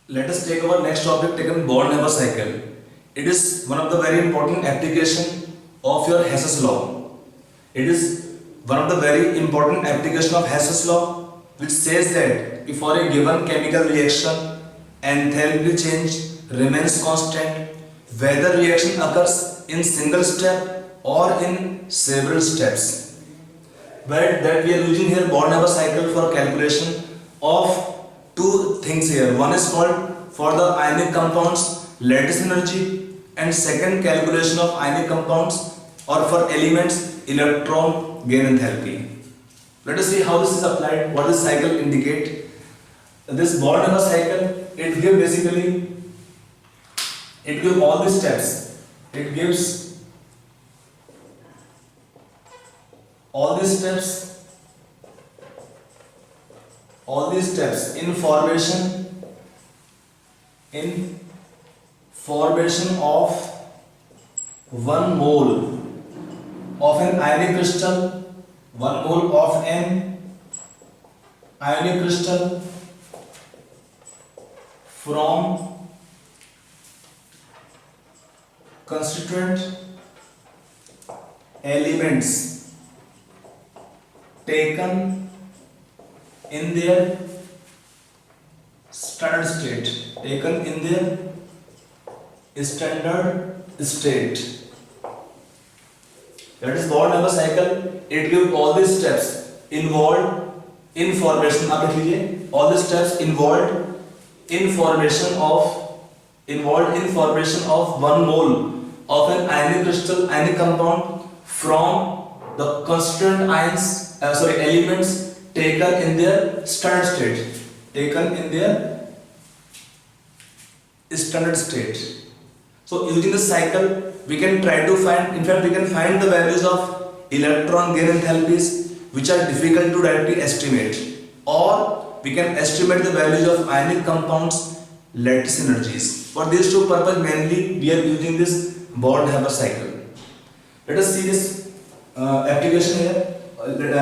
Let us take our next topic taken Born-Haber cycle. It is one of the very important application of your Hess's law. It is one of the very important application of Hess's law, which says that if for a given chemical reaction enthalpy change remains constant, whether reaction occurs in single step or in several steps. But that we are using here Born-Haber cycle for calculation of two things here. One is called for the ionic compounds lattice energy, and second calculation of ionic compounds or for elements electron gain enthalpy. Let us see how this is applied, what this cycle indicate. This Born-Haber cycle, it gives basically, it gives all the steps. It gives all these steps in formation of 1 mole of an ionic crystal, 1 mole of an ionic crystal from constituent elements taken in their standard state, That is Born-Haber cycle. It gives all these steps involved in formation. आप लिख लीजिए, all the steps involved in formation of 1 mole of an ionic compound from the constituent elements taken in their standard state. So using the cycle, we can try to find, in fact we can find the values of electron gain enthalpies which are difficult to directly estimate, or we can estimate the values of ionic compounds lattice energies. For these two purposes mainly we are using this Born-Haber cycle. Let us see this application here,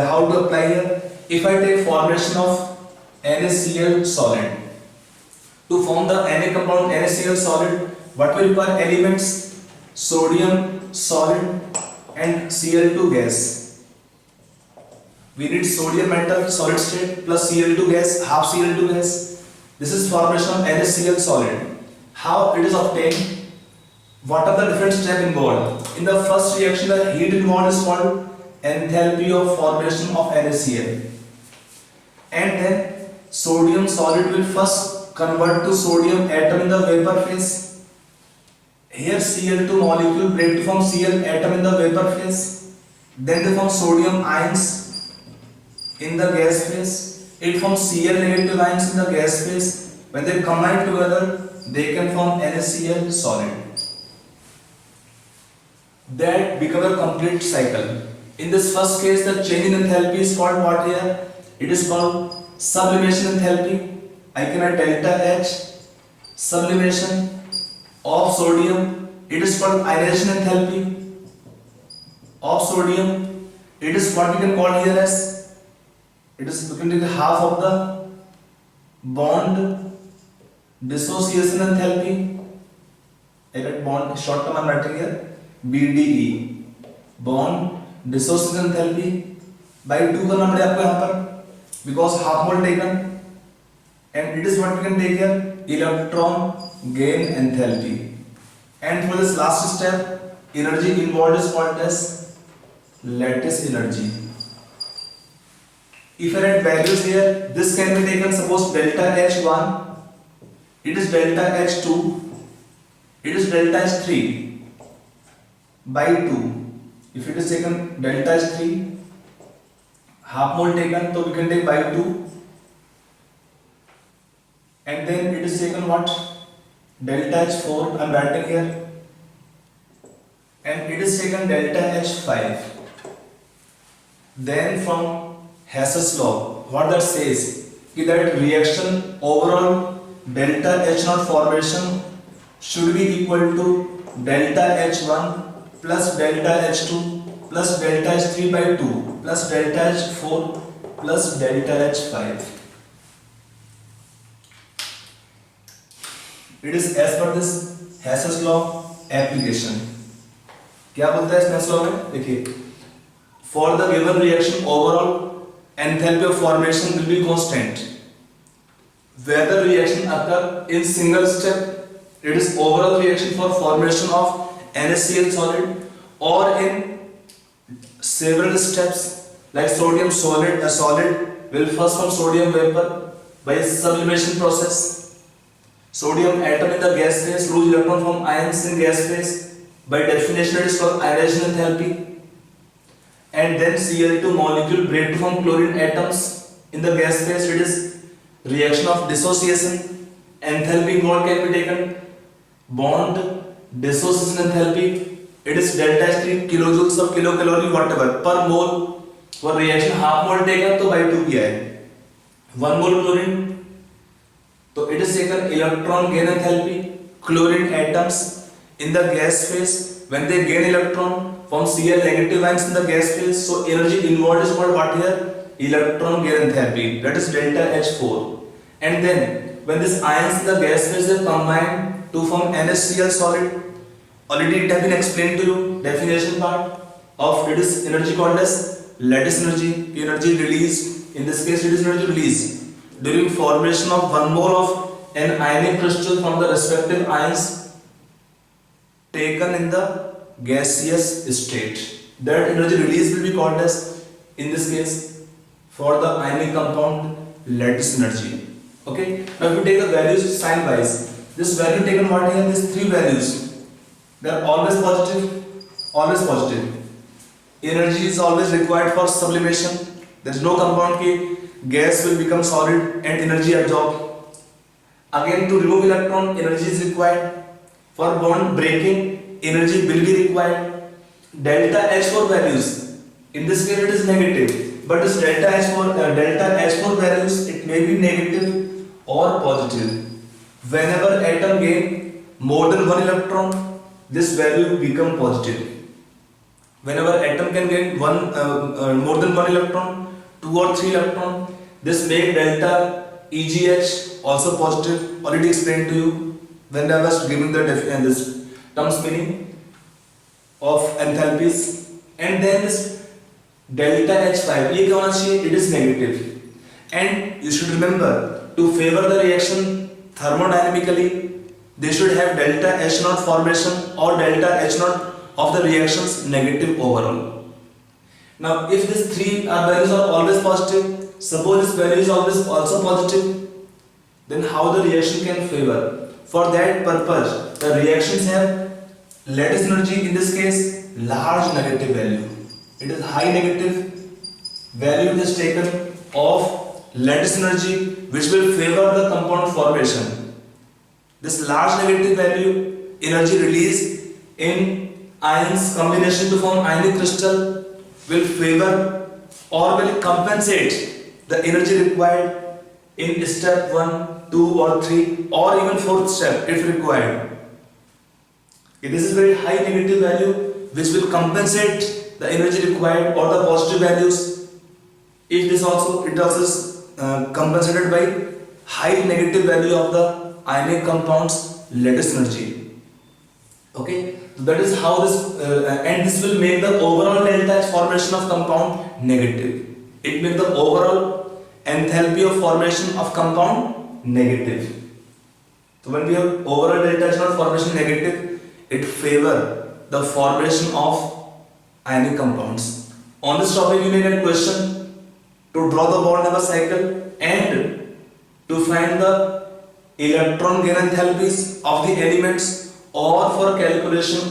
how to apply here. If I take formation of NaCl solid, to form the Na compound NaCl solid, what will require elements? Sodium solid and Cl2 gas. We need sodium metal solid state plus Cl2 gas, half Cl2 gas. This is formation of NaCl solid. How it is obtained? What are the different steps involved? In the first reaction, the heat involved is called enthalpy of formation of NaCl. And then sodium solid will first convert to sodium atom in the vapor phase. Here Cl2 molecule break to form Cl atom in the vapor phase. Then they form sodium ions in the gas phase. It forms Cl negative ions in the gas phase. When they combine together, they can form NaCl solid. That becomes a complete cycle. In this first case, the change in enthalpy is called what here? It is called sublimation enthalpy. I can write delta H. Sublimation of sodium, it is called ionization enthalpy of sodium. It is what we can call here as, it is we can take half of the bond dissociation enthalpy. I write bond, short term I am writing here BDE, bond dissociation enthalpy by 2 करना पड़ेगा आपको यहाँ पर, because half mole taken, and it is what we can take here electron gain enthalpy. And for this last step, energy involved is called as lattice energy. If I write values here, this can be taken, suppose delta H1, it is delta H2, it is delta H3 by 2. If it is taken delta H3, half mole taken, so we can take by 2. And then it is taken what? Delta H4, I am writing here. And it is taken delta H5. Then from Hess's law, what that says? That reaction overall delta H0 formation should be equal to delta H1 plus delta H2 plus delta H3 by 2 plus delta H4 plus delta H5. It is as per this Hess's law application. क्या बोलता है इस Hess law में? देखिए, for the given reaction overall enthalpy of formation will be constant. Whether reaction occur in single step, it is overall reaction for formation of NaCl solid, or in several steps, like sodium solid. A solid will first form sodium vapor by sublimation process. Sodium atom in the gas phase lose electron from ions in gas phase. By definition, it is called ionization enthalpy. And then Cl2 molecule break to form chlorine atoms in the gas phase. It is reaction of dissociation. Enthalpy mode can be taken. Bond dissociation enthalpy. It is delta H3 kilojoules of kilocalorie whatever per mole. For reaction half mole taken तो by 2 किया है. 1 mole chlorine. तो it is taken electron gain enthalpy. Chlorine atoms in the gas phase when they gain electron from Cl negative ions in the gas phase. So energy involved is called what here? Electron gain enthalpy. That is delta H4. And then when these ions in the gas phase they combine to form NaCl solid. Already it has been explained to you. Definition part of it is energy called as lattice energy. Energy released. In this case, it is energy released during formation of 1 mole of an ionic crystal from the respective ions taken in the gaseous state. That energy release will be called as, in this case, for the ionic compound, lattice energy. Okay. Now, if we take the values sign wise, this value taken what here? These 3 values. They are always positive. Always positive. Energy is always required for sublimation. There is no compound ki gas will become solid and energy absorbed. Again, to remove electron, energy is required. For bond breaking, energy will be required. Delta H4 values, in this case it is negative, but this delta H4 values, it may be negative or positive. Whenever atom gain more than 1 electron, this value become positive. Whenever atom can gain more than 1 electron, 2 or 3 electron, this make delta EGH also positive. Already explained to you when I was giving the this terms meaning of enthalpies. And then this delta H5, ये क्या होना चाहिए? It is negative. And you should remember, to favor the reaction thermodynamically, they should have delta H0 formation or delta H0 of the reactions negative overall. Now, if these 3 values are always positive, suppose this value is always also positive, then how the reaction can favor? For that purpose, the reactions have lattice energy, in this case, large negative value. It is high negative value is taken of lattice energy, which will favor the compound formation. This large negative value energy released in ions combination to form ionic crystal will favor or will compensate the energy required in step 1, 2 or 3 or even 4th step if required. Okay, this is very high negative value which will compensate the energy required or the positive values. If this also, it also is compensated by high negative value of the ionic compounds lattice energy. Okay, so that is how this and this will make the overall delta H formation of compound negative. It makes the overall enthalpy of formation of compound negative. So when we have overall delta H formation negative, it favor the formation of ionic compounds. On this topic, you may get question to draw the bond number cycle and to find the electron gain enthalpies of the elements, or for calculation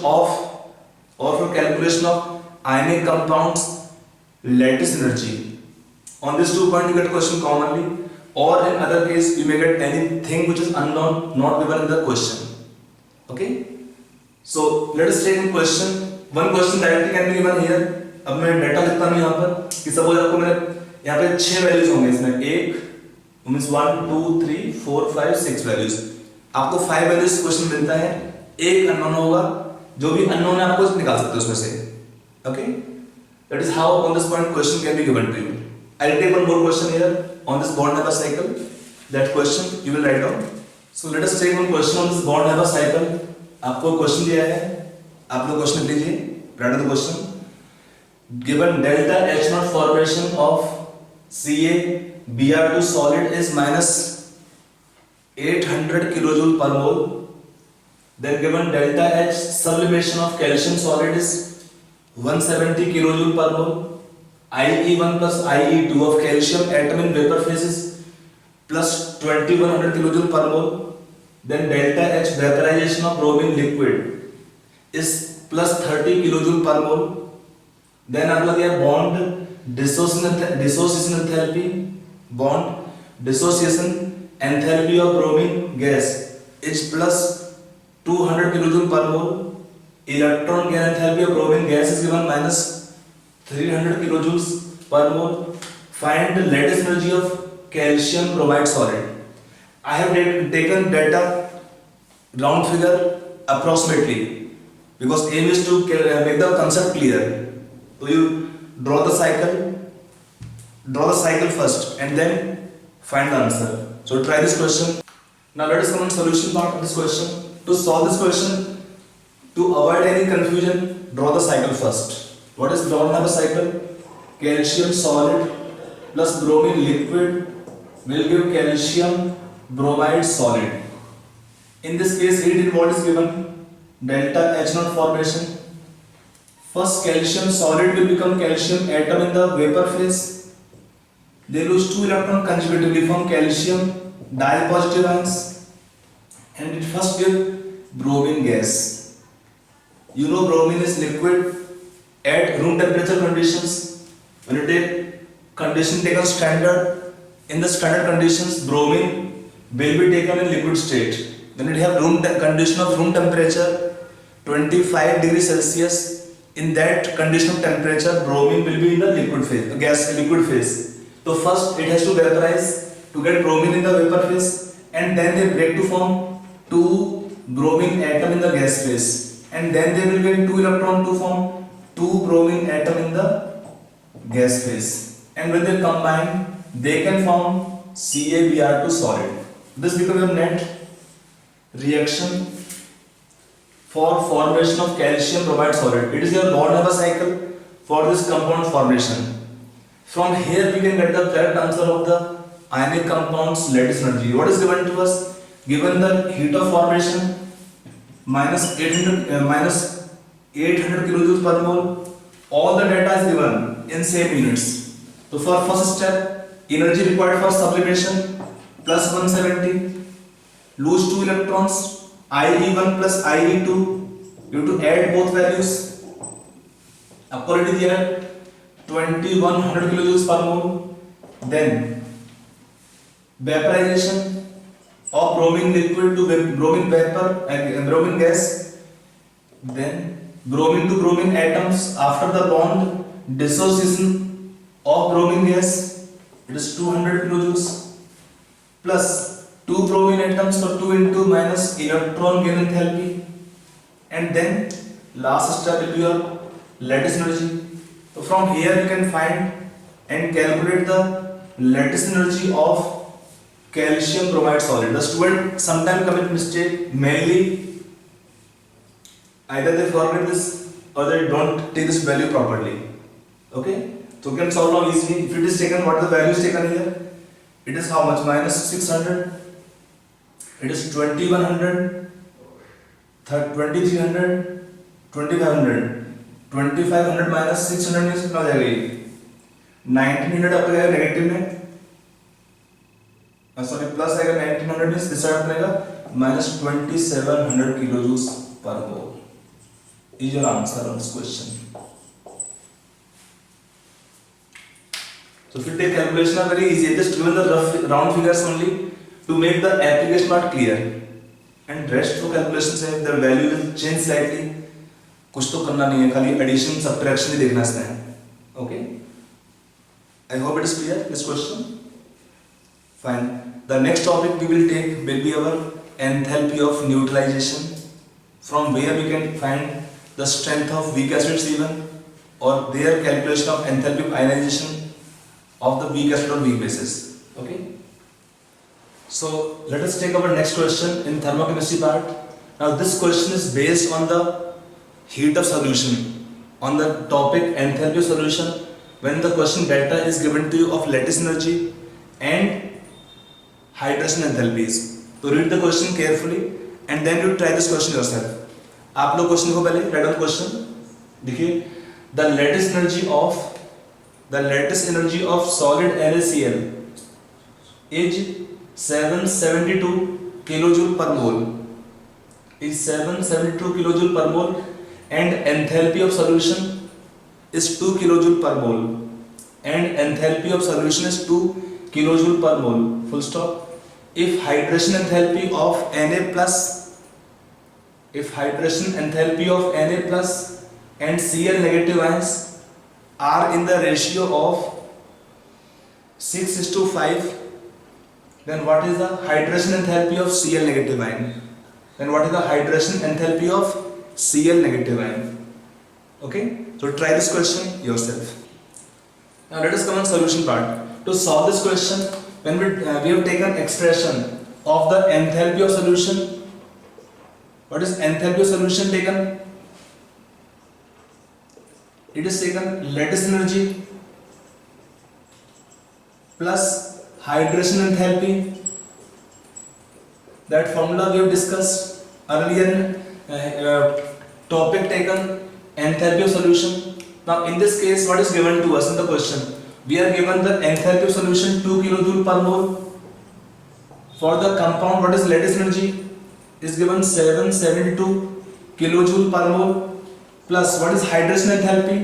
of ionic compounds lattice energy. On this 2 point you get question commonly, or in other case you may get anything which is unknown, not given in the question. Okay, so let us take a question. One question directly can be given here. अब मैं data लिखता हूँ यहाँ पर कि suppose आपको मैंने यहाँ पे 6 वैल्यूज होंगे इसमें, 1 2 3 4 5 6 वैल्यूज. आपको 5 वैल्यूज क्वेश्चन मिलता है, एक अननोन होगा, जो भी अननोन है आपको निकाल सकते हो उसमें से. Okay, that is how on this point question can be given to you. I will take one more question here on this bond number cycle. That question you will write down. So let us take one question on this bond Haber cycle. आपको question दिया है, आप लोग question लिख लीजिए. Write the question. Given delta H naught formation of CaBr2 solid is minus 800 kilojoule per mole. Then given delta H sublimation of calcium solid is 170 kilojoule per mole. IE1 plus IE2 of calcium atom in vapor phase is plus 2100 kilojoule per mole. Then delta H vaporization of bromine liquid is plus 30 kilojoule per mole. Then अगला दिया bond dissociation enthalpy, bond dissociation enthalpy of bromine gas is plus 200 kilojoule per mole. Electron gain enthalpy of bromine gas is given minus 300 kilojoules per mole. Find the lattice energy of calcium bromide solid. I have taken data round figure approximately because aim is to make the concept clear. So you draw the cycle first and then find the answer. So try this question. Now let us come on solution part of this question. To solve this question, to avoid any confusion, draw the cycle first. What is bond Haber cycle? Calcium solid plus bromine liquid will give calcium bromide solid. In this case, heat involved is given delta H naught formation. First, calcium solid will become calcium atom in the vapor phase. They lose 2 electrons consecutively from calcium dipositive ions, and it first give bromine gas. You know bromine is liquid at room temperature conditions. When you take condition taken standard, in the standard conditions bromine will be taken in liquid state. When it have condition of room temperature 25 degrees Celsius, in that condition of temperature bromine will be in the liquid phase, liquid phase. So first it has to vaporize to get bromine in the vapor phase, and then they break to form 2 bromine atom in the gas phase, and then they will get 2 electron to form 2 bromine atom in the gas phase, and when they combine they can form CaBr2 solid. This becomes a net reaction for formation of calcium bromide solid. It is your bond Haber cycle for this compound formation. From here we can get the correct answer of the ionic compound's lattice energy. What is given to us? Given the heat of formation minus 800 kilojoules per mole. All the data is given in same units. So for first step, energy required for sublimation plus 170. Lose 2 electrons, IE1 plus IE2. You have to add both values. आपको already दिया है 2100 kilojoules per mole. Then vaporization of bromine liquid to bromine vapor and bromine gas. Then bromine to bromine atoms after the bond dissociation of bromine gas. It is 200 kilojoules plus 2 bromine atoms for 2 into minus electron gain enthalpy, and then last step will be your lattice energy. So from here you can find and calculate the lattice energy of calcium bromide solid. The student sometimes commit mistake, mainly either they forget this or they don't take this value properly. Okay, so you can solve now easily. If it is taken, what are the values taken here? It is how much? Minus 600. It is 2100, 2300, 2500. 2500 minus 600 means कितना हो जाएगा ये? 1900 आपका जाएगा negative में. Sorry plus आएगा 1900 means this side बनेगा minus 2700 kilojoules per mole. Is your answer on this question. So if you take calculation are very easy. Just given the round figures only to make the application part clear, and rest for calculations है the value will change slightly. कुछ तो करना नहीं है, खाली addition subtraction ही देखना है. Okay. I hope it is clear this question. Fine. The next topic we will take will be our enthalpy of neutralization. From where we can find the strength of weak acids even, or their calculation of enthalpy of ionization of the weak acid or weak bases. Okay. So let us take our next question in thermochemistry part. Now this question is based on the heat of solution, on the topic enthalpy of solution, when the question data is given to you of lattice energy and hydration enthalpies. So read the question carefully and then you try this question yourself. आप लोग question को पहले write down question देखिए. The lattice energy of solid NaCl is 772 kilojoule per mole. Is 772 kilojoule per mole and enthalpy of solution is 2 kilojoule per mole. And enthalpy of solution is 2 kilojoule per mole. Full stop. If hydration enthalpy of Na plus and Cl negative ions are in the ratio of 6:5, then what is the hydration enthalpy of Cl negative ion? Then what is the hydration enthalpy of Cl negative ion? Okay, so try this question yourself. Now let us come on solution part. To solve this question, when we have taken expression of the enthalpy of solution. What is enthalpy of solution taken? It is taken lattice energy plus hydration enthalpy. That formula we have discussed earlier. Topic taken enthalpy of solution. Now in this case, what is given to us in the question? We are given the enthalpy of solution 2 kilojoule per mole. For the compound, what is lattice energy? Is given 772 kilojoule per mole plus what is hydration enthalpy?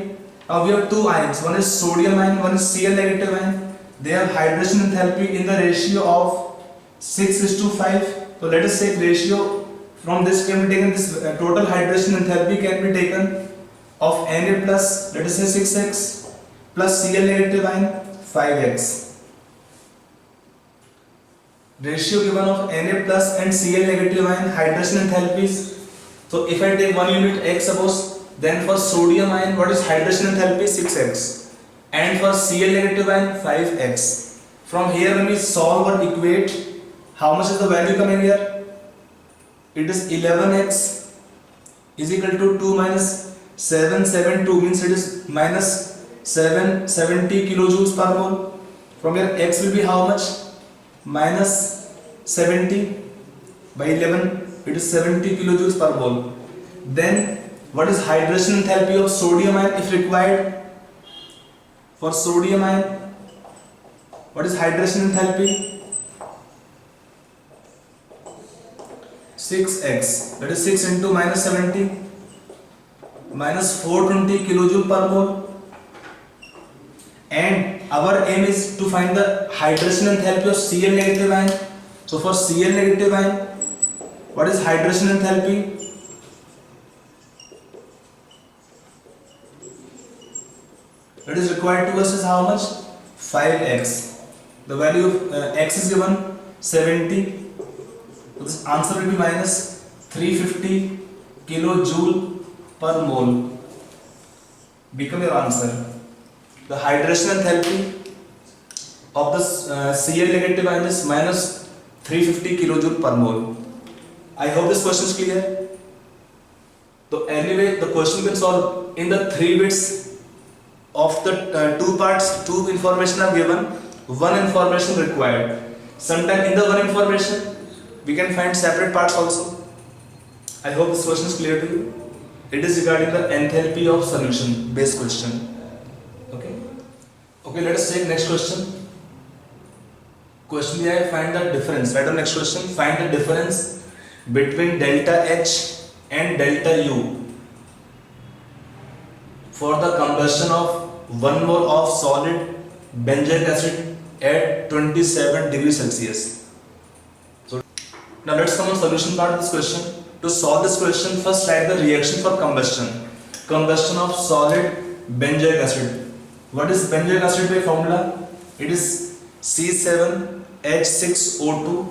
Now we have two ions, one is sodium ion, one is Cl negative ion. They have hydration enthalpy in the ratio of 6:5. So let us take ratio from this can be taken, this total hydration enthalpy can be taken of Na plus, let us say 6x plus Cl negative ion 5x. Ratio given of Na plus and Cl negative ion hydration enthalpies. So if I take one unit x suppose, then for sodium ion what is hydration enthalpy? 6x, and for Cl negative ion 5x. From here when we solve or equate, how much is the value coming here? It is 11x is equal to 2 minus 772 means it is minus 770 kilojoules per mole. From here x will be how much? Minus 70 by 11, it is 70 kilojoules per mole. Then what is hydration enthalpy of sodium ion if required? For sodium ion, what is hydration enthalpy? 6x, that is 6 into minus 70, minus 420 kilojoule per mole. And our aim is to find the hydration enthalpy of Cl negative ion. So for Cl negative ion, what is hydration enthalpy? That is required to us is how much? 5x. The value of x is given 70. So this answer will be minus 350 kilojoule per mole. Become your answer. The hydration enthalpy of the Cl negative ion is minus 350 kilojoule per mole. I hope this question is clear. So anyway, the question can solve in the 3 bits of the 2 parts. 2 information are given, 1 information required. Sometime in the 1 information we can find separate parts also. I hope this question is clear to you. It is regarding the enthalpy of solution based question. Okay, let us take next question. Question दिया है find the difference. Write down next question. Find the difference between delta H and delta U for the combustion of 1 mole of solid benzoic acid at 27 degrees Celsius. So now let's come on solution part of this question. To solve this question, first write the reaction for combustion. Combustion of solid benzoic acid. What is benzoic acid by formula? It is C7H6O2.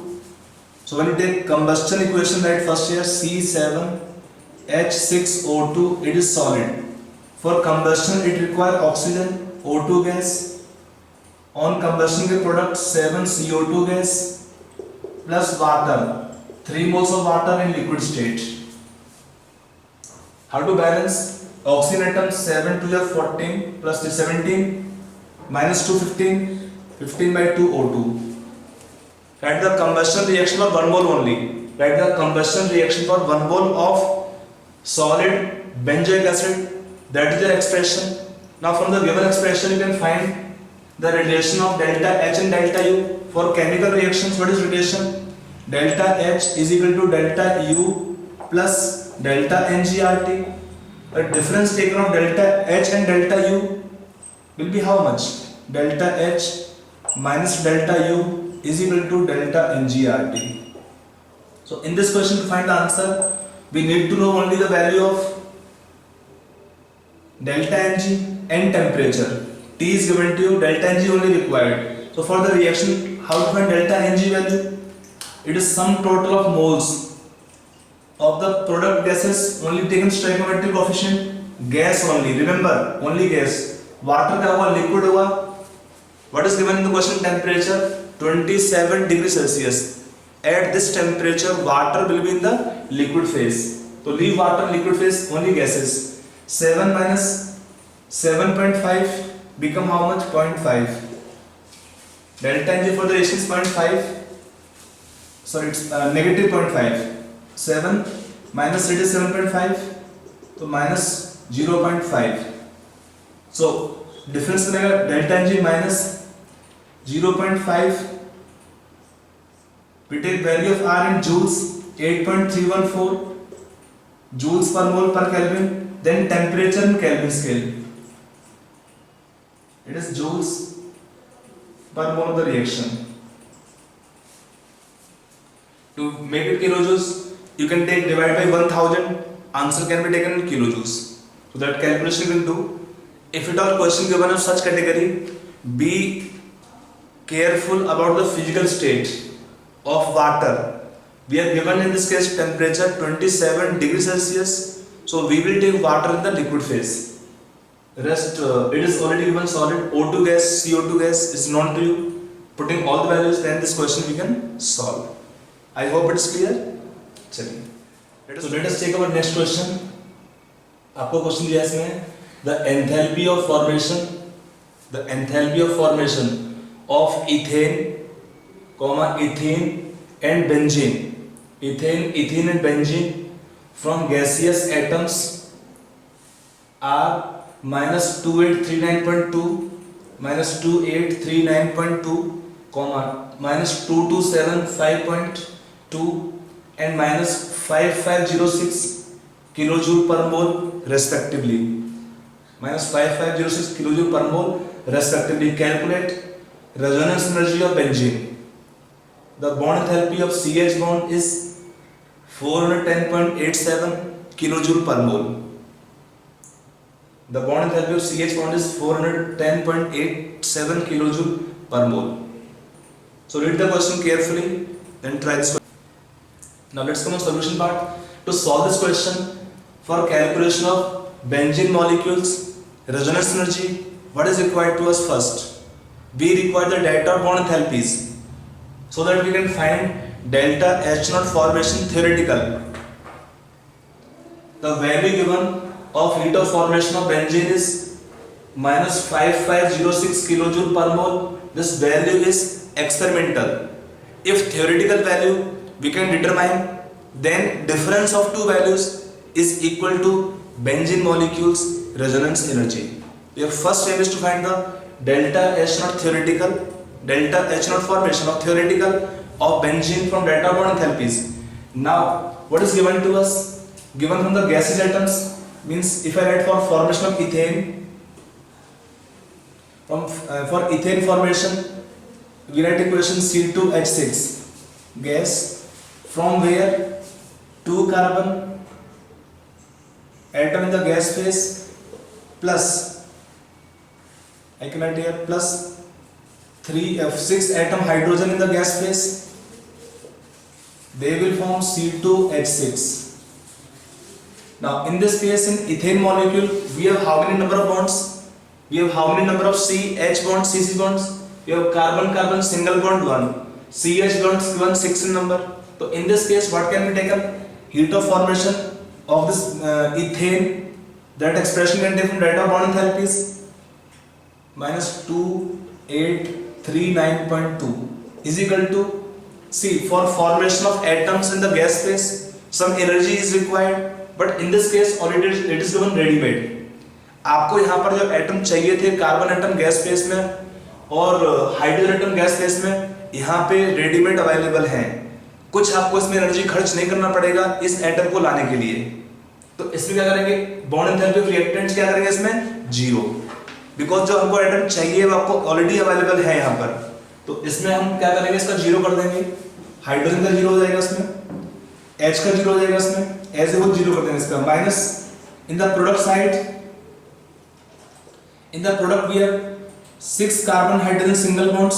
So when you take combustion equation, write first here C7H6O2. It is solid. For combustion, it requires oxygen, O2 gas. On combustion के product 7CO2 gas. plus water, 3 moles of water in liquid state. How to balance? Oxygen atom 7 to the 14 plus the 17 minus 2 15, 15 by 2 O2. Write the combustion reaction for 1 mole only. Write the combustion reaction for 1 mole of solid benzoic acid. That is the expression. Now from the given expression you can find the relation of delta H and delta U. For chemical reactions, what is relation? Delta H is equal to delta U plus delta NGRT. A difference taken of delta H and delta U will be how much? Delta H minus delta U is equal to delta NGRT. So in this question, to find the answer, we need to know only the value of delta Ng and temperature. T is given to you, delta Ng only required. So for the reaction, how to find delta Ng value? It is sum total of moles of the product gases only taken stoichiometric coefficient, gas only. Remember, only gas. Water का हुआ, liquid हुआ. What is given in the question? Temperature 27 degrees Celsius. At this temperature, water will be in the liquid phase. So leave water, liquid phase, only gases. 7 minus 7.5 become how much? 0.5. Delta Ng for the reaction is 0.5. Sorry, it's negative 0.5. 7 minus it is 7.5. So minus 0.5. So difference मिलेगा delta Ng minus 0.5. We take value of R in joules, 8.314 joules per mole per Kelvin. Then temperature in Kelvin scale. It is joules per mole of the reaction. To make it kilojoules, you can take divide by 1000. Answer can be taken in kilojoules. So that calculation you can do. If at all question given of such category, be careful about the physical state of water. We are given in this case temperature 27 degrees Celsius. So we will take water in the liquid phase. Rest it is already given solid. O2 gas, CO2 gas is known to you. Putting all the values, then this question we can solve. I hope it's clear. चलिए. So let us take our next question. आपको question दिया इसमें the enthalpy of formation of ethane, ethene and benzene. Ethene and benzene from gaseous atoms are minus 2839.2, minus 2839.2, minus 2275.2 and minus 5506 kilojoule per mole respectively. Minus 5506 kilojoule per mole respectively. Calculate resonance energy of benzene. The bond enthalpy of CH bond is 410.87 kilojoule per mole. The bond enthalpy of CH bond is 410.87 kilojoule per mole. So read the question carefully, then try this question. Now let's come to solution part. To solve this question, for calculation of benzene molecules resonance energy, what is required to us first? We require the data bond enthalpies so that we can find delta H0 formation theoretical. The value given of heat of formation of benzene is minus 5506 kilojoule per mole. This value is experimental. If theoretical value we can determine, then difference of two values is equal to benzene molecules resonance energy. Your first aim is to find the delta H0 theoretical, delta H0 formation of theoretical of benzene from data bond enthalpies. Now what is given to us? Given from the gaseous atoms, means if I write for formation of ethane, for ethane formation we write equation C2H6 gas, from where 2 carbon atom in the gas phase plus I can write here plus 6 atom hydrogen in the gas phase, they will form C2H6. Now in this case, in ethane molecule we have how many number of bonds? We have how many number of CH bonds, CC bonds? We have carbon carbon single bond 1. CH bonds given 6 in number. So in this case, what can be taken? Heat of formation of this ethane. That expression can take from rate of bond enthalpies minus 2839.2 is equal to, see, for formation of atoms in the gas phase, some energy is required, but in this case already it is given ready made. आपको यहाँ पर जो atom चाहिए थे carbon atom gas face में और hydrogen atom gas face में, यहाँ पे रेडीमेड अवेलेबल हैं. कुछ आपको इसमें एनर्जी खर्च नहीं करना पड़ेगा इस एटम को लाने के लिए. तो इसमें क्या करेंगे, बॉन्ड एंथैल्पी ऑफ रिएक्टेंट्स क्या करेंगे इसमें, जीरो, बिकॉज जो हमको एटम चाहिए वो आपको ऑलरेडी अवेलेबल है यहाँ पर. तो इसमें हम क्या करेंगे, इसका जीरो कर देंगे. हाइड्रोजन का जीरो हो जाएगा इसमें, H का जीरो हो जाएगा इसमें, एज ए वो जीरो कर देंगे इसका. Minus in the product side, in the product we have 6 carbon hydrogen single bonds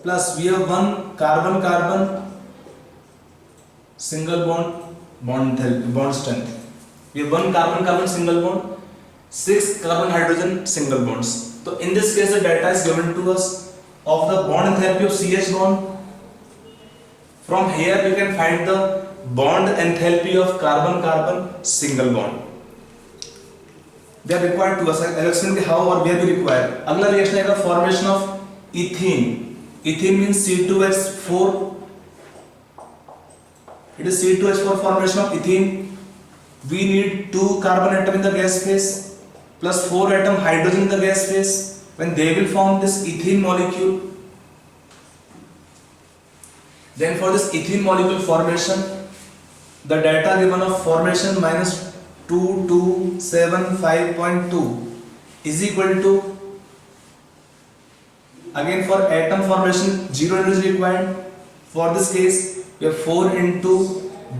plus we have 1 carbon carbon single bond strength. We have 1 carbon carbon single bond, 6 carbon hydrogen single bonds. So in this case the data is given to us of the bond enthalpy of CH bond. From here we can find the bond enthalpy of carbon carbon single bond. They are required to us. I'll explain how or where we require. अगला reaction है formation of ethene. Ethene means C2H4. It is C2H4 formation of ethene. We need 2 carbon atom in the gas phase plus 4 atom hydrogen in the gas phase. When they will form this ethene molecule, then for this ethene molecule formation, the data given of formation minus 2275.2 is equal to, again for atom formation 0 energy required. For this case we have 4 into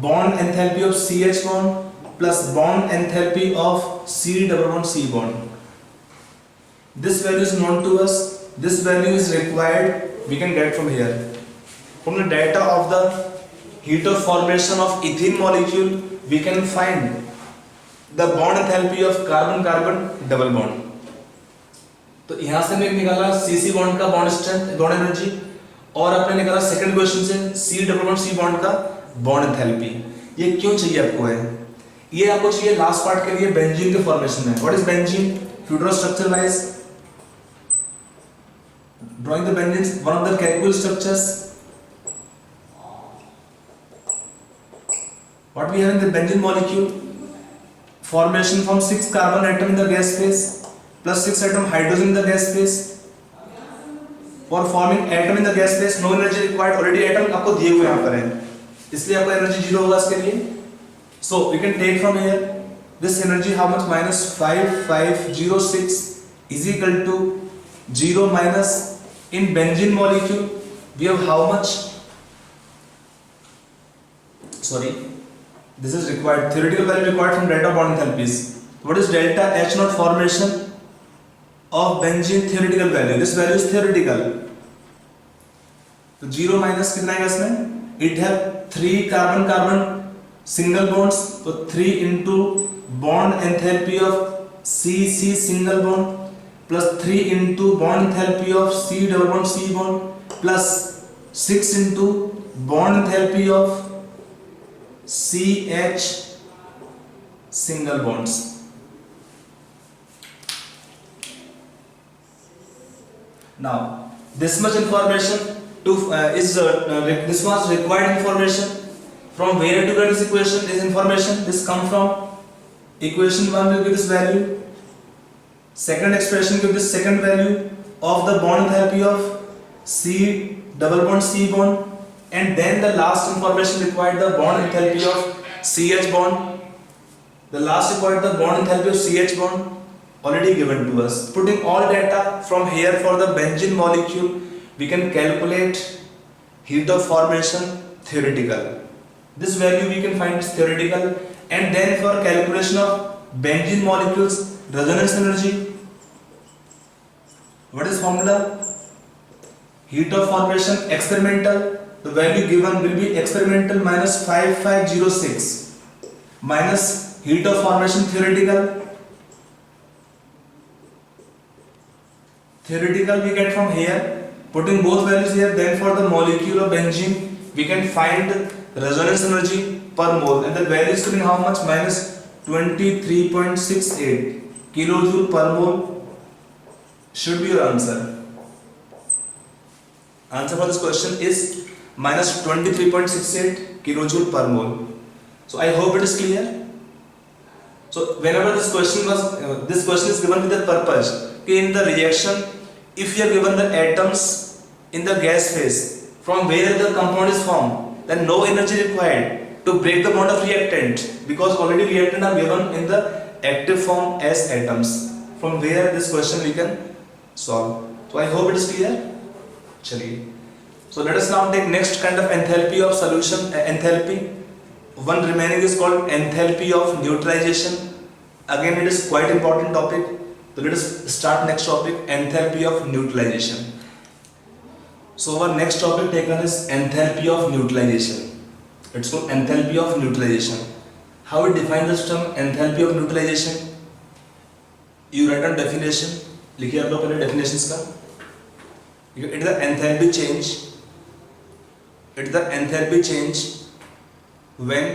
bond enthalpy of CH bond plus bond enthalpy of C double bond C bond. This value is known to us, this value is required, we can get from here. From the data of the heat of formation of ethene molecule we can find the bond enthalpy of carbon carbon double bond. तो यहां से मैं निकाला CC bond का bond strength, bond energy, और आपने निकाला second question से C double bond C bond का बॉन्ड एंथैल्पी. ये क्यों चाहिए आपको है, ये आपको चाहिए लास्ट पार्ट के लिए बेंजीन के फॉर्मेशन में. What is benzene? फ्यूटरो structure wise drawing the benzene, one of the कैलकुलस structures. What we have in the benzene molecule, formation from 6 carbon atom in the gas phase plus 6 atom hydrogen in the gas phase. For forming atom in the gas phase no energy required, already atom आपको दिए हुए यहाँ पर हैं, इसलिए आपको energy zero होगा इसके लिए. So we can take from here this energy how much, minus 5506 is equal to 0 minus, in benzene molecule we have how much, sorry, this is required, theoretical value required from delta bond enthalpies. What is delta H naught formation of benzene theoretical value? This value is theoretical. तो 0 minus कितना है इसमें, it have 3 carbon carbon single bonds, तो 3 into bond enthalpy of CC single bond plus 3 into bond enthalpy of C double bond C bond plus 6 into bond enthalpy of CH single bonds. Now this much information to this was required information. From where to get this equation, this information, this come from equation 1 will give this value, second expression give this second value of the bond enthalpy of C double bond C bond, and then the last information required the bond enthalpy of CH bond. The last required the bond enthalpy of CH bond, already given to us. Putting all data from here for the benzene molecule, we can calculate heat of formation theoretical. This value we can find is theoretical, and then for calculation of benzene molecules resonance energy, what is formula? Heat of formation experimental, the value given will be experimental minus 5506 minus heat of formation theoretical. theoretical we get from here, putting both values here, then for the molecule of benzene we can find resonance energy per mole, and the value is coming how much? Minus 23.68 kilojoule per mole should be your answer. Answer for this question is minus 23.68 kilojoule per mole. So I hope it is clear. So whenever this question is given with the purpose, in the reaction, if you are given the atoms in the gas phase from where the compound is formed, then no energy required to break the bond of reactant, because already reactant are given in the active form as atoms. From where this question we can solve. So I hope it is clear. Chaliye. So let us now take next kind of enthalpy of solution. Enthalpy. One remaining is called enthalpy of neutralization. Again, it is quite important topic. So let us start next topic, enthalpy of neutralization. So our next topic taken is enthalpy of neutralization. It's called enthalpy of neutralization. How we define this term enthalpy of neutralization? You write down definition. लिखिए आप लोग पहले definitions का. It is the enthalpy change. It is the enthalpy change when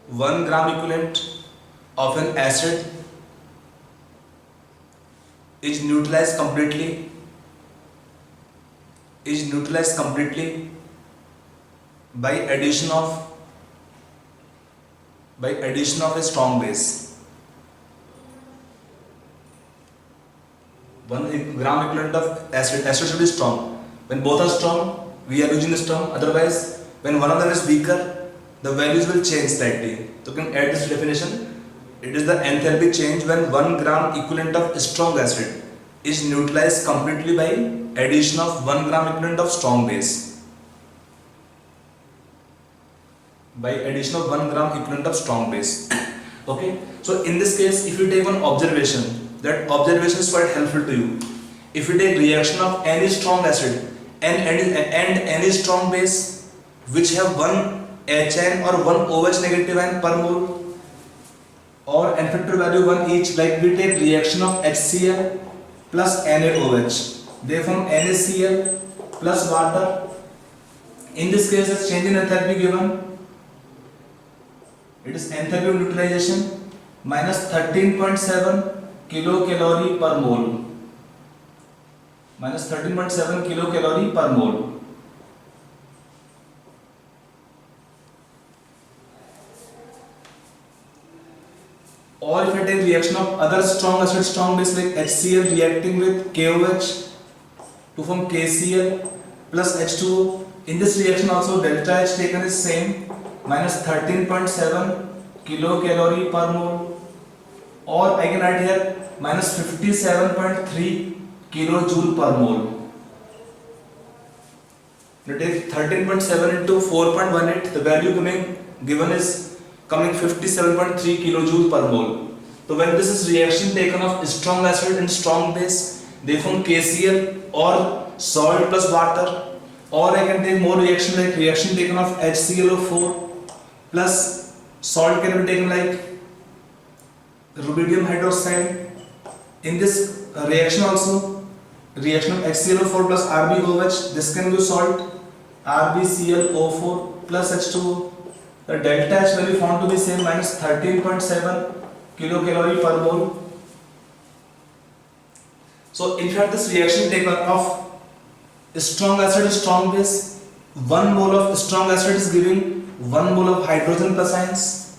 1 gram equivalent of an acid is neutralized completely by addition of a strong base. 1 gram equivalent of acid should be strong. When both are strong, we are using this term. Otherwise, when one of them is weaker, the values will change slightly. So you can add this definition. It is the enthalpy change when 1 gram equivalent of strong acid is neutralized completely by addition of 1 gram equivalent of strong base. By addition of 1 gram equivalent of strong base. Okay. So in this case, if you take one observation, that observation is quite helpful to you. If you take reaction of any strong acid and any strong base which have one HN or one OH negative ion per mole or N factor value 1 each, like we take reaction of HCl plus NaOH, they form NaCl plus water. In this case, the change in enthalpy given, it is enthalpy of neutralization minus 13.7 kilocalorie per mole. Minus 13.7 kilocalorie per mole. Or if I take reaction of other strong acid strong base like HCl reacting with KOH to form KCl plus H2O, in this reaction also delta H taken is same, minus 13.7 kilocalorie per mole, or I can write here minus 57.3 kilojoule per mole. Now take 13.7 into 4.18, the value given is coming 57.3 kilojoule per mole. So when this is reaction taken of strong acid and strong base, they form KCl or salt plus water, or I can take more reaction like reaction taken of HClO4 plus salt can be taken like rubidium hydroxide. In this reaction also, reaction of HClO4 plus RbOH, this can be salt, RbClO4 plus H2O. The delta H value found to be same, minus 13.7 kilocalorie per mole. So in fact, this reaction taken of strong acid and strong base, 1 mole of strong acid is giving 1 mole of hydrogen plus ions,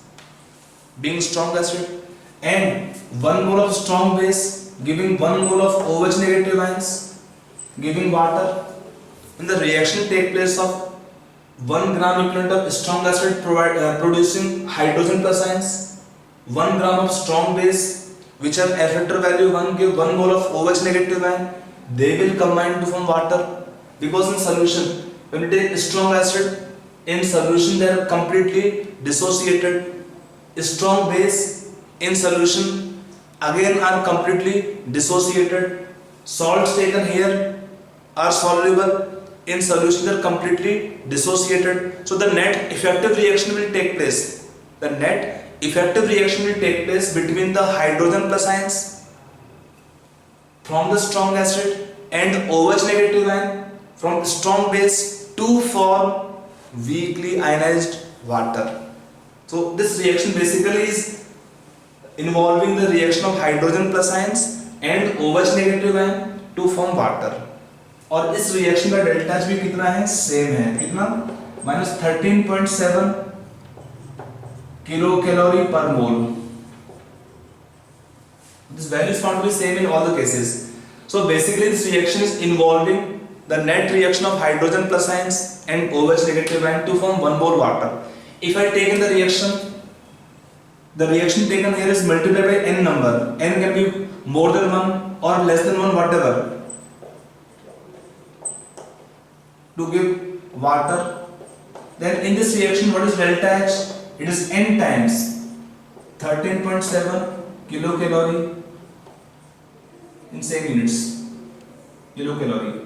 being strong acid, and 1 mole of strong base giving 1 mole of OH negative ions, giving water. When the reaction take place of 1 gram equivalent of strong acid producing hydrogen plus ions, 1 gram of strong base which have F factor value 1 give 1 mole of OH negative ion, they will combine to form water. Because in solution, when you take strong acid, in solution they are completely dissociated. Strong base in solution again are completely dissociated. Salts taken here are soluble, in solution they are completely dissociated. So the net effective reaction will take place. The net effective reaction will take place between the hydrogen plus ions from the strong acid and OH negative ion from strong base to form weakly ionized water. So this reaction basically is involving the reaction of hydrogen plus ions and OH negative ion to form water. और इस reaction का delta H भी कितना है? Same है. कितना? -13.7 kilo calorie पर मोल. This value is found to be same in all the cases. So basically this reaction is involving the net reaction of hydrogen plus ions and OH negative ion to form 1 mole water. If I take in the reaction taken here is multiplied by n number. N can be more than 1 or less than 1, whatever, to give water. Then in this reaction, what is delta H? It is n times 13.7 kilocalorie in same units. Kilocalorie.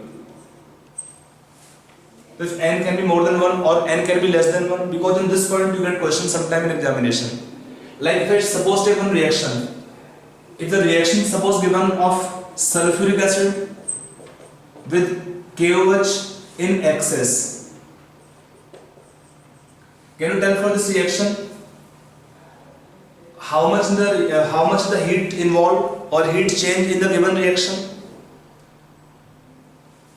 If n can be more than 1 or n can be less than 1, because in this point you get question sometime in examination. Like if I suppose take one reaction, if the reaction is suppose given of sulfuric acid with KOH in excess, can you tell for this reaction how much the heat involved or heat change in the given reaction?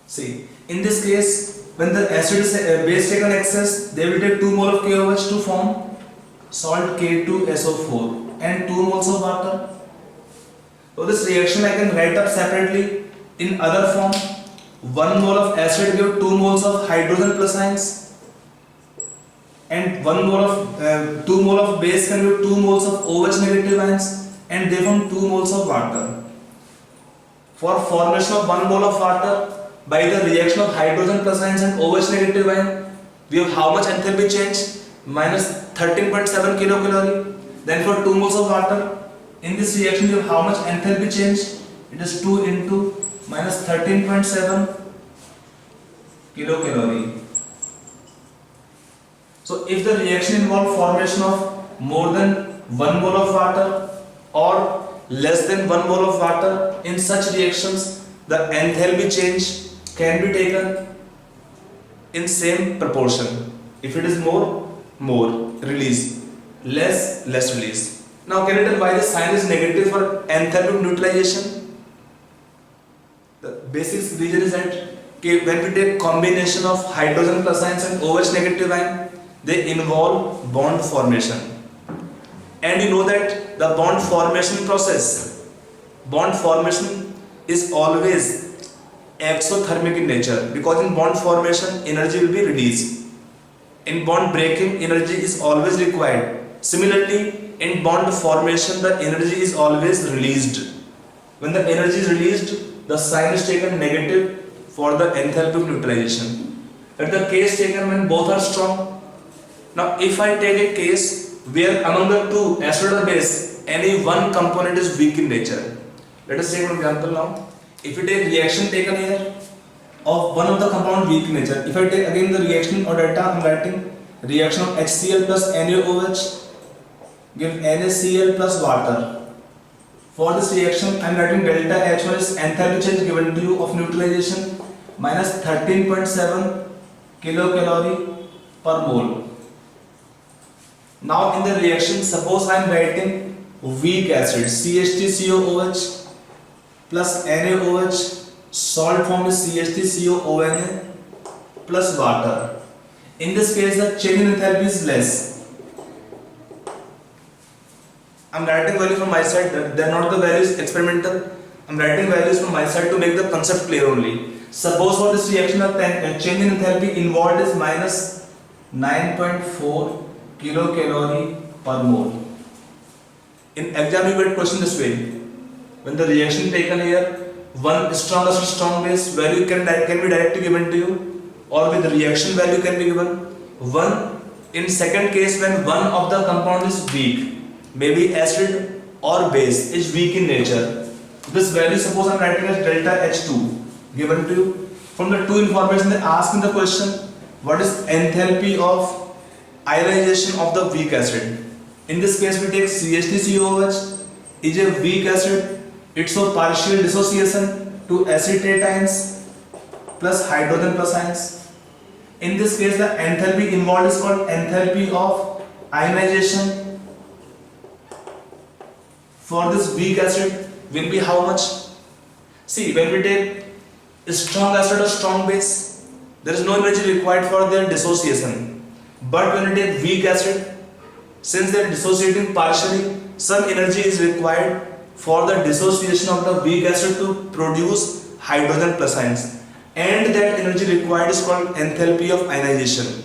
See, in this case, when the acid is base taken excess, they will take 2 mole of KOH to form salt K2SO4 and 2 moles of water. So this reaction I can write up separately in other form. 1 mole of acid give 2 moles of hydrogen plus ions, and 2 mole of base can give 2 moles of OH negative ions, and they form 2 moles of water. For formation of 1 mole of water by the reaction of hydrogen plus ions and OH negative ion, we have how much enthalpy change? -13.7 kilocalorie. Then for 2 moles of water, in this reaction you have how much enthalpy change? It is 2 into -13.7 kilocalorie. So if the reaction involves formation of more than 1 mole of water or less than 1 mole of water, in such reactions the enthalpy change can be taken in same proportion. If it is more release, less release. Now can you tell why the sign is negative for enthalpy of neutralization? The basic reason is that when we take combination of hydrogen plus ions and OH negative ion, they involve bond formation. And you know that the bond formation is always exothermic in nature, because in bond formation energy will be released. In bond breaking, energy is always required. Similarly, in bond formation, the energy is always released. When the energy is released, the sign is taken negative for the enthalpy of neutralization. At the case taken when both are strong. Now, if I take a case where among the two, acid or base, any one component is weak in nature. Let us take an example now. If we take reaction taken here of one of the compound weak in nature. If I take again the reaction or data, I am writing reaction of HCl plus NaOH give NaCl plus water. For this reaction, I am writing delta H, or is enthalpy change given to you of neutralization -13.7 kilocalorie per mole. Now in the reaction, suppose I am writing weak acid CH3COOH plus NaOH, salt form is CH3COONA plus water. In this case, the change in enthalpy is less. I am writing value from my side, they are not the values experimental. I am writing values from my side to make the concept clear only. Suppose for this reaction, the change in enthalpy involved is -9.4 kilocalorie per mole. In exam, you get question this way: when the reaction taken here, one strong base value can be directly given to you, or with the reaction value can be given. One in second case, when one of the compound is weak, maybe acid or base is weak in nature. This value, suppose I am writing as delta H2 given to you. From the two information they ask in the question, what is enthalpy of ionization of the weak acid? In this case, we take CH3COOH is a weak acid It shows partial dissociation to acetate plus hydrogen plus ions. In this case, the enthalpy involved is called enthalpy of ionization. For this weak acid will be how much? See, when we take a strong acid or strong base, there is no energy required for their dissociation. But when we take weak acid, since they are dissociating partially, some energy is required for the dissociation of the weak acid to produce hydrogen plus ions. And that energy required is called enthalpy of ionization.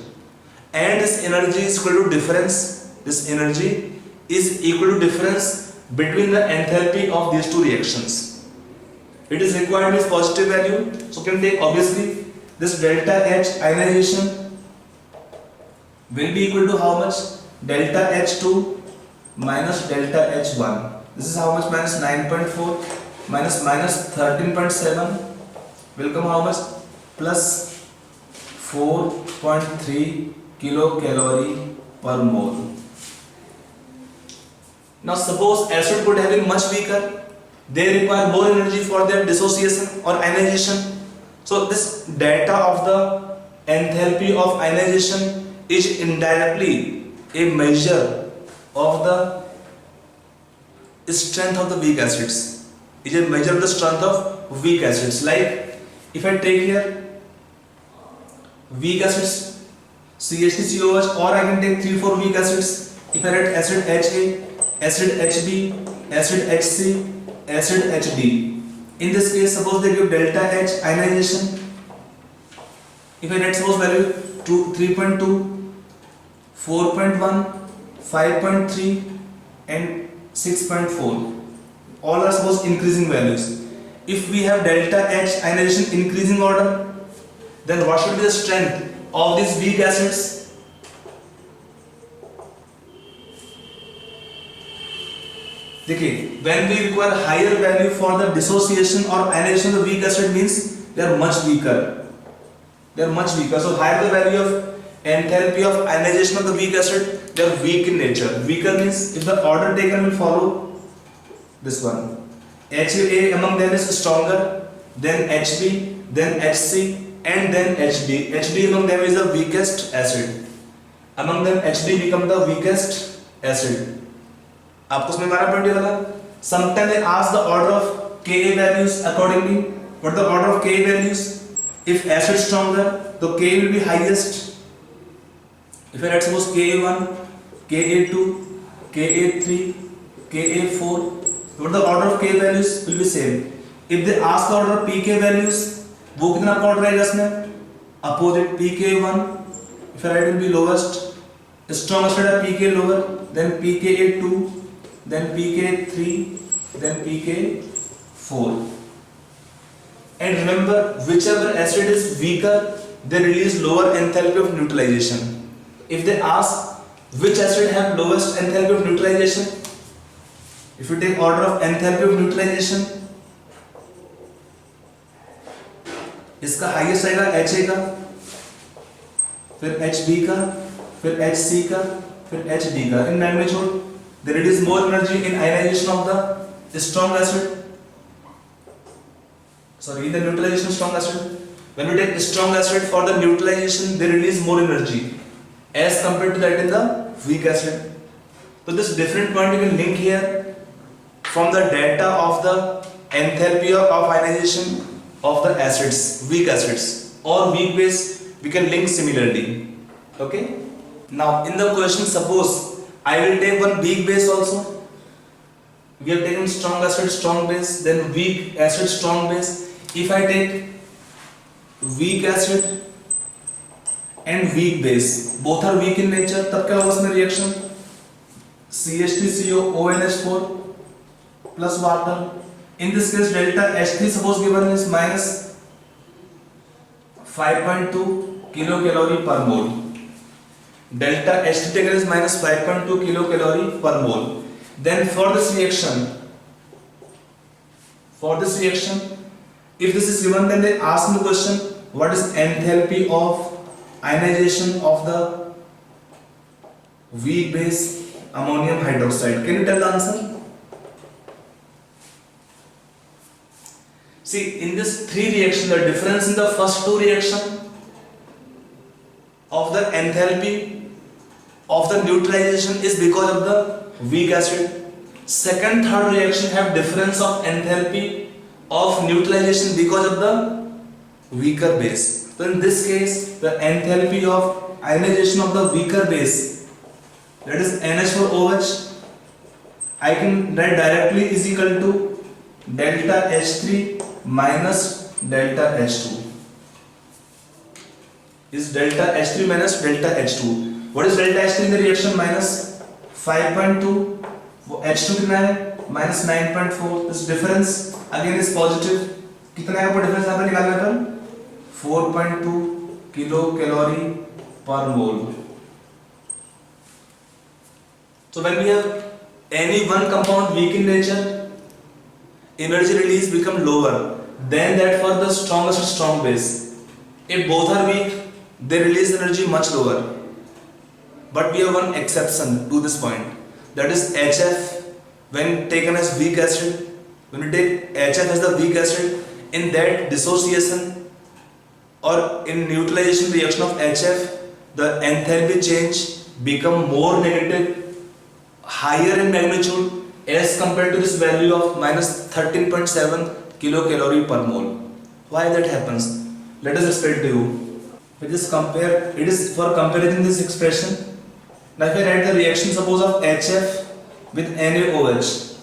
And this energy is equal to difference. This energy is equal to difference between the enthalpy of these two reactions. It is required with positive value. So can take obviously this delta H ionization will be equal to how much? Delta H2 minus delta H1. This is how much? Minus 9.4 minus 13.7 will come how much? Plus 4.3 kilocalorie per mole. Now suppose acid could have been much weaker. They require more energy for their dissociation or ionization. So this data of the enthalpy of ionization is indirectly a measure of the strength of the weak acids. It is a measure of the strength of weak acids. Like if I take here weak acids CH3COH, or I can take 3-4 weak acids. If I write acid HA, acid HB, acid HC, acid HD. In this case, suppose they give delta H ionization. If I write suppose value 3.2, 4.1, 5.3 and 6.4. All are suppose increasing values. If we have delta H ionization increasing order, then what should be the strength of these weak acids? Okay, when we require higher value for the dissociation or ionization of the weak acid means they are much weaker. They are much weaker. So higher the value of enthalpy of ionization of the weak acid, they are weak in nature. Weaker means if the order taken will follow this one. HA among them is stronger, then HB, then HC and then HD. HD among them is the weakest acid. Among them HD become the weakest acid. आपको समझ में आ रहा point ये वाला? Sometimes they ask the order of Ka values accordingly. What the order of Ka values? If acid stronger, so Ka will be highest. If I write suppose Ka1, Ka2, Ka3, Ka4, what the order of K values will be same. If they ask the order of Pk values, वो कितना का order रहेगा इसमें? Opposite Pk1. If I write will be lowest. Strongest है Pk lower, then Pka2, then Pk3, then Pk4. And remember, whichever acid is weaker, they release lower enthalpy of neutralization. If they ask which acid have lowest enthalpy of neutralization, if you take order of enthalpy of neutralization, इसका highest आएगा HA का, फिर HB का, फिर HC का, फिर HD का. In magnitude, they release more energy in ionization of the strong acid. Sorry, in the neutralization of strong acid. When we take strong acid for the neutralization, they release more energy as compared to that in the weak acid. So this different point you can link here from the data of the enthalpy of ionization of the acids, weak acids or weak base, we can link similarly. Okay. Now in the question, suppose I will take one weak base also. We have taken strong acid, strong base, then weak acid, strong base. If I take weak acid and weak base, both are weak in nature, तब क्या होगा इसमें reaction? CH3CO ONH4 plus water. In this case, delta H3 suppose given is minus 5.2 kilocalorie per mole. Delta H3 taken is minus 5.2 kilocalorie per mole. Then for this reaction, if this is given, then they ask me the question, what is enthalpy of ionization of the weak base ammonium hydroxide? Can you tell the answer? See, in this three reaction, the difference in the first two reaction of the enthalpy of the neutralization is because of the weak acid. Second, third reaction have difference of enthalpy of neutralization because of the weaker base. So in this case, the enthalpy of ionization of the weaker base, that is NH4OH, I can write directly is equal to delta H3 minus delta H2. Is delta H3 minus delta H2. What is delta H3 in the reaction? Minus 5.2. H2 कितना है? Minus 9.4. This difference again is positive. कितना है आपको difference यहाँ पर निकालना है? 4.2 kilo calorie पर मोल. So when we have any one compound weak in nature, energy release become lower than that for the strongest strong base. If both are weak, they release energy much lower. But we have one exception to this point. That is HF when taken as weak acid. When we take HF as the weak acid, in that dissociation or in neutralization reaction of HF, the enthalpy change become more negative, higher in magnitude as compared to this value of minus 13.7 kilocalorie per mole. Why that happens? Let us explain to you. It is for comparing this expression. Now if I write the reaction suppose of HF with NaOH,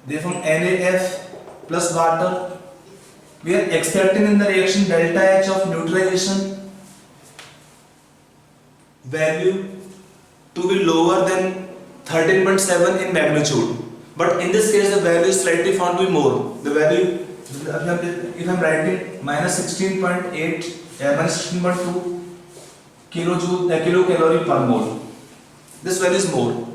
therefore NaF plus water, we are expecting in the reaction delta H of neutralization value to be lower than 13.7 in magnitude, but in this case the value is slightly found to be more. The value, if I am writing minus 16.8 minus 16.2 kilocalorie per mole, this value is more.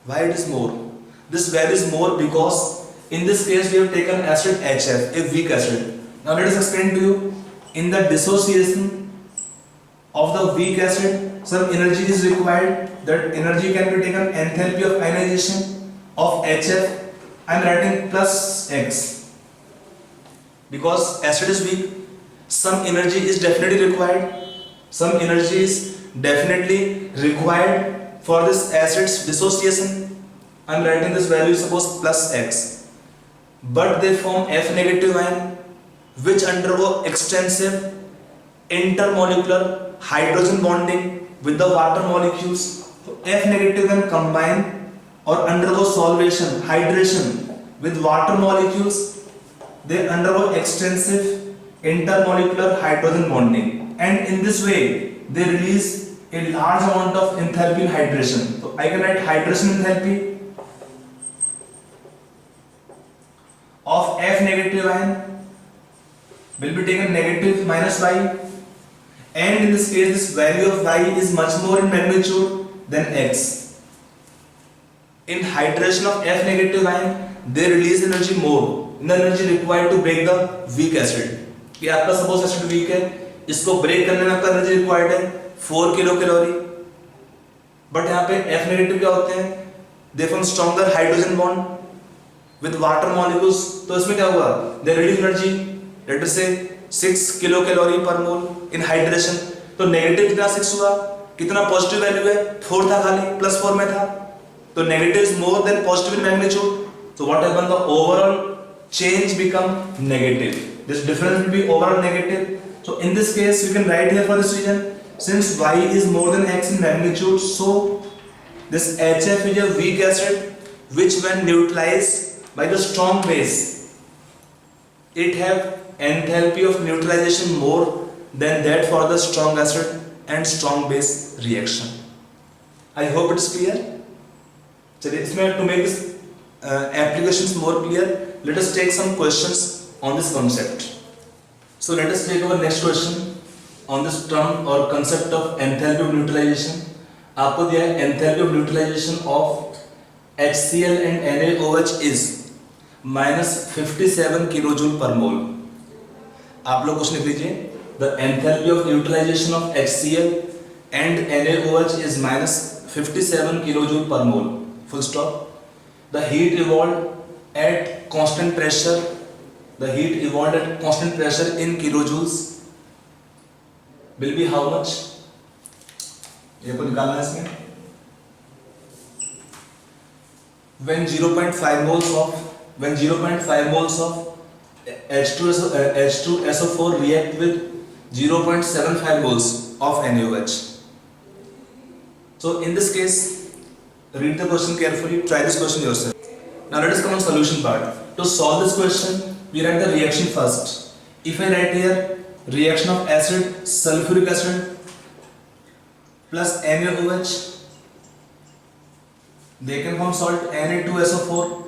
Why it is more? This value is more because in this case we have taken acid HF, a weak acid. Now let us explain to you. In the dissociation of the weak acid, some energy is required. That energy can be taken enthalpy of ionization of HF. I am writing plus X because acid is weak. Some energy is definitely required. Some energy is definitely required for this acid's dissociation. I am writing this value suppose plus X. But they form F negative ion which undergo extensive intermolecular hydrogen bonding with the water molecules. So F negative ion combine or undergo solvation, hydration with water molecules. They undergo extensive intermolecular hydrogen bonding, and in this way they release a large amount of enthalpy in hydration. So I can write hydration enthalpy of F negative ion will be taken negative minus Y, and in this case this value of Y is much more in magnitude than X. In hydration of F negative ion they release energy more in the energy required to break the weak acid. कि आपका suppose acid weak है, इसको break करने में आपका energy required है 4 kilo calorie, but यहाँ पे F नेगेटिव क्या होते हैं? They form stronger hydrogen bond with water molecules. तो इसमें क्या हुआ? They release energy let us से 6 किलो कैलोरी पर मोल इन हाइड्रेशन. तो नेगेटिव कितना 6 हुआ, कितना पॉजिटिव वैल्यू है 4 था, खाली प्लस 4 में था. तो negative is more than positive in magnitude. So what happened? The overall change become negative. This difference will be overall negative. So in this case, you can write here for this reason, since Y is more than X in magnitude, so this HF is a weak acid which when neutralized by the strong base, it have enthalpy of neutralization more than that for the strong acid and strong base reaction. I hope it's clear. चलिए इसमें to make this applications more clear, let us take some questions on this concept. So let us take our next question on this term or concept of enthalpy of neutralization. आपको दिया है enthalpy of neutralization of HCl and NaOH is minus 57 kilojoule per mole. आप लोग कुछ लिख लीजिए. The enthalpy of neutralization of HCl and NaOH is minus 57 kilojoule per mole. Full stop. The heat evolved at constant pressure, the heat evolved at constant pressure in kilojoules will be how much? ये को निकालना है इसमें. When 0.5 moles of H2SO4 react with 0.75 moles of NaOH. So in this case, read the question carefully, try this question yourself. Now let us come on solution part. To solve this question, we write the reaction first. If I write here reaction of acid, sulfuric acid plus NaOH, they can form salt Na2SO4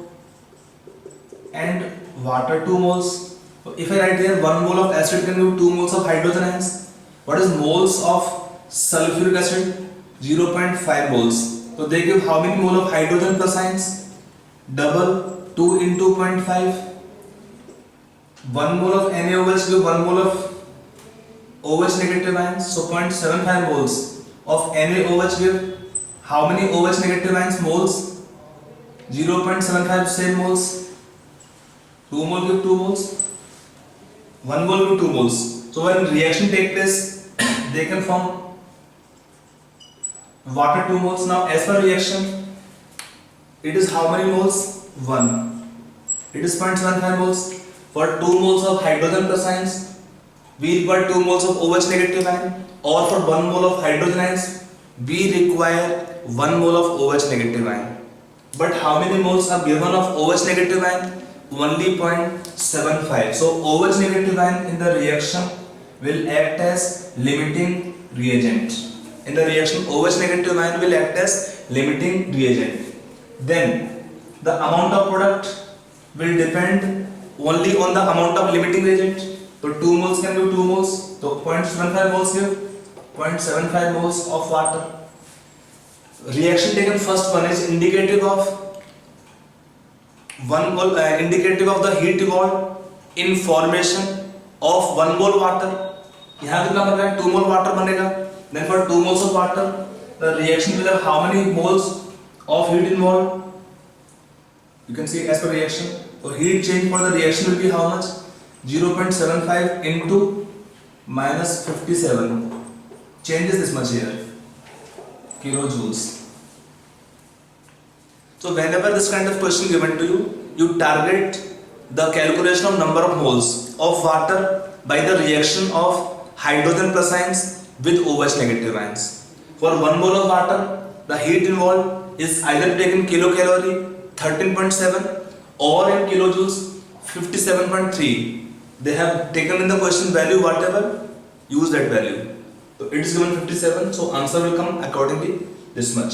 and water 2 moles. So if I write here 1 mole of acid can give 2 moles of hydrogen ions. What is moles of sulfuric acid? 0.5 moles. So they give how many mole of hydrogen plus ions? Double 2 into 0.5. 1 mole of NaOH give 1 mole of OH negative ions. So 0.75 moles of NaOH give how many OH negative ions? Moles? 0.75 same moles. 2 mole give 2 moles. 1 mole give 2 moles. So when reaction take place, they can form water 2 moles. Now as per reaction, it is how many moles? 1. It is 0.75 moles. For 2 moles of hydrogen plus ions, we require 2 moles of OH negative ion, or for 1 mole of hydrogen ions, we require 1 mole of OH negative ion. But how many moles are given of OH negative ion? Only 0.75. So OH negative ion in the reaction will act as limiting reagent. In the reaction, OH negative ion will act as limiting reagent. Then the amount of product will depend only on the amount of limiting reagent. So 2 moles can give 2 moles. So 0.75 moles give 0.75 moles of water. Reaction taken first one is indicative of 1 mole, indicative of the heat evolved in formation of 1 mole water. यहाँ कितना बन रहा है? 2 mole water बनेगा. Then for 2 moles of water, the reaction will have how many moles of heat involved? You can see as per reaction. So heat change for the reaction will be how much? 0.75 into minus 57. Changes this much here. Kilojoules. So whenever this kind of question given to you, you target the calculation of number of moles of water by the reaction of hydrogen plus ions with OH negative ions. For 1 mole of water, the heat involved is either taken kilocalorie 13.7 or in kilojoules 57.3. They have taken in the question value whatever, use that value. So it is given 57, so answer will come accordingly this much.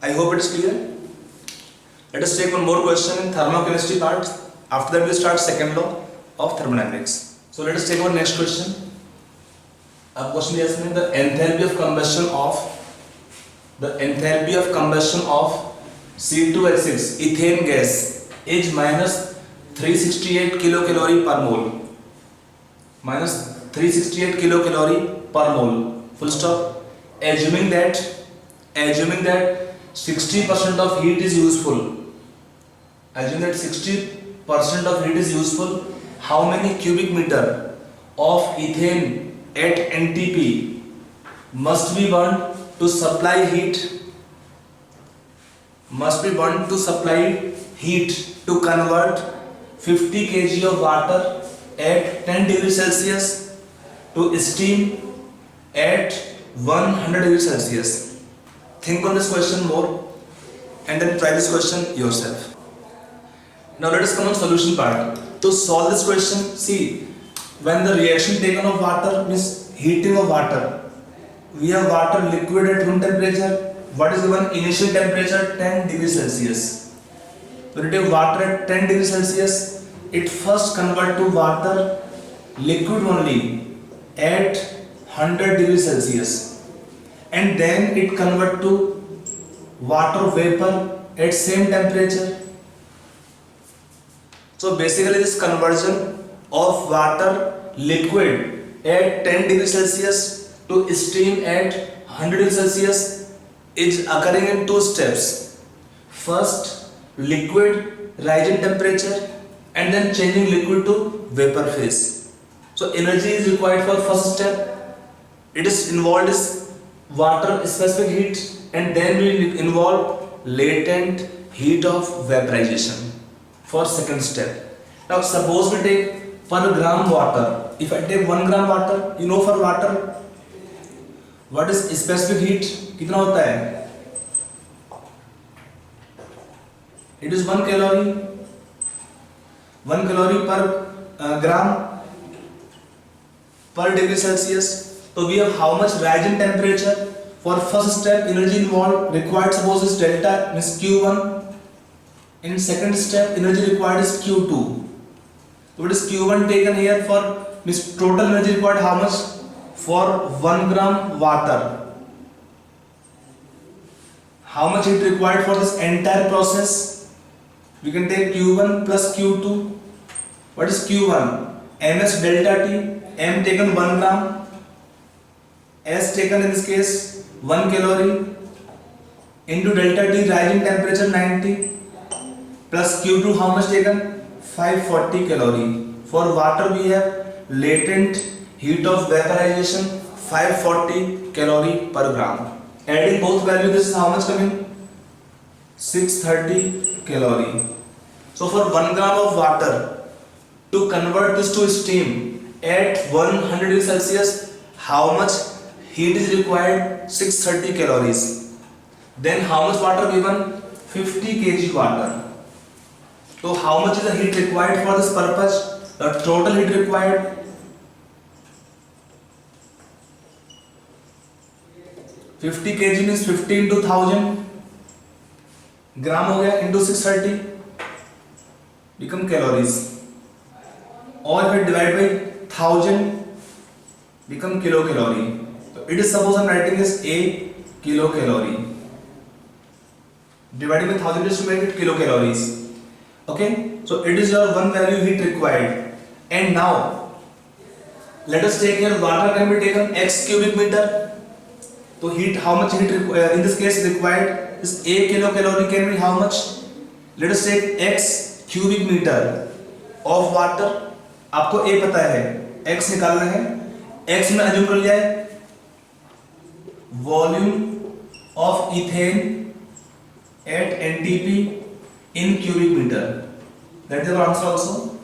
I hope it is clear. Let us take one more question in thermochemistry part. After that we start second law of thermodynamics. So let us take our next question. अब question दिया इसमें the enthalpy of combustion of C2H6 ethane gas is minus 368 kilocalorie per mole. Minus 368 kilocalorie per mole. Full stop. Assuming that 60% of heat is useful. Assume that 60% of heat is useful. How many cubic meter of ethane at NTP must be burned to supply heat? Must be burned to supply heat to convert 50 kg of water at 10 degrees Celsius to steam at 100 degrees Celsius. Think on this question more and then try this question yourself. Now let us come on solution part. To solve this question, see, when the reaction taken of water means heating of water, we have water liquid at room temperature. What is given? Initial temperature 10 degrees Celsius. When you take water at 10 degrees Celsius, it first convert to water liquid only at 100 degrees Celsius, and then it convert to water vapor at same temperature. So basically this conversion of water liquid at 10 degrees Celsius to steam at 100 degrees Celsius is occurring in 2 steps. First, liquid rise in temperature and then changing liquid to vapor phase. So energy is required for first step. It is involved is water specific heat, and then we involve latent heat of vaporization for second step. Now suppose we take per gram water. If I take 1 gram water, you know for water what is specific heat कितना होता है? It is 1 calorie. 1 calorie per gram per degree Celsius. So we have how much rise in temperature for first step. Energy involved required suppose is delta means Q1. In second step energy required is Q2. So what is Q1 taken here for means total energy required how much for 1 gram water? How much heat required for this entire process? We can take Q1 plus Q2. What is Q1? Ms delta T. M taken 1 gram. S taken in this case 1 calorie into delta T rising temperature 90 plus Q2 how much taken? 540 calorie. For water we have latent heat of vaporization 540 calorie per gram. Adding both values, this is how much coming? 630 calorie. So for 1 gram of water, to convert this to steam at 100 degrees Celsius, how much heat is required? 630 calories. Then how much water given? 50 kg water. So how much is the heat required for this purpose? The total heat required 50 kg means 50 into 1000 ग्राम हो गया into 630 become calories, or if I divide by 1000 become kilocalorie. So it is suppose I am writing this a kilocalorie, dividing by 1000 is to make it kilocalories. Okay, so it is your one value heat required. And now let us take here water can be taken x cubic meter. So heat, how much heat in this case required is a kilocalorie can be how much? Let us take x cubic meter of water. आपको a पता है, x निकालना है. x में assume कर लिया है volume of ethane at NTP in cubic meter. That is our answer also.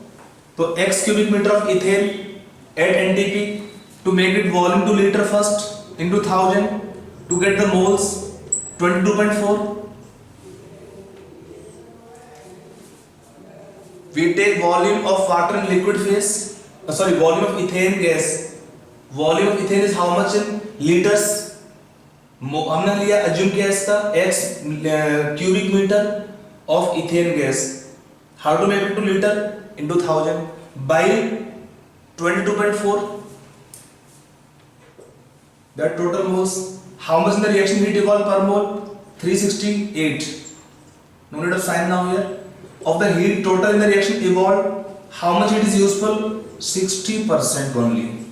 So x cubic meter of ethane at NTP, to make it volume to liter first into 1000 to get the moles 22.4. We take volume of water in liquid phase, volume of ethane gas. Volume of ethane is how much in liters? हमने लिया assume किया इसका x cubic meter of ethane gas. How to make it to liter? Into 1000 by 22.4. That total moles. How much in the reaction heat evolved per mole? 368. No need of sign now here. Of the heat total in the reaction evolved, how much it is useful? 60% only.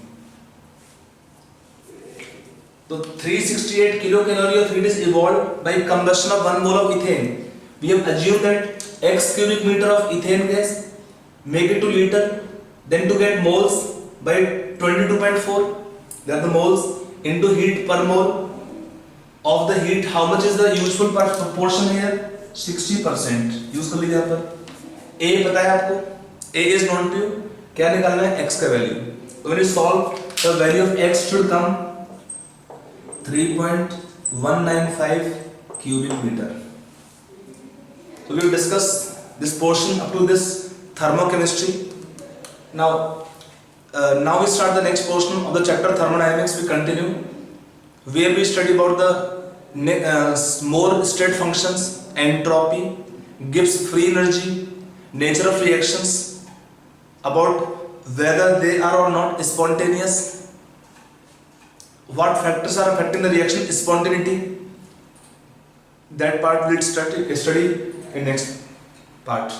So 368 kilocalorie of heat is evolved by combustion of 1 mole of ethane. We have assumed that x cubic meter of ethane gas, make it to liter, then to get moles by 22.4, that are the moles into heat per mole of the heat. How much is the useful proportion here? 60%. Use कर लीजिए यहाँ पर. a पता है आपको, a is known to you. क्या निकालना है? x का value. So when you solve, the value of x should come 3.195 cubic meter. So we will discuss this portion up to this thermochemistry. Now we start the next portion of the chapter thermodynamics. We continue where we study about the more state functions, entropy, Gibbs free energy, nature of reactions, about whether they are or not spontaneous, what factors are affecting the reaction spontaneity. That part we'll study in next part.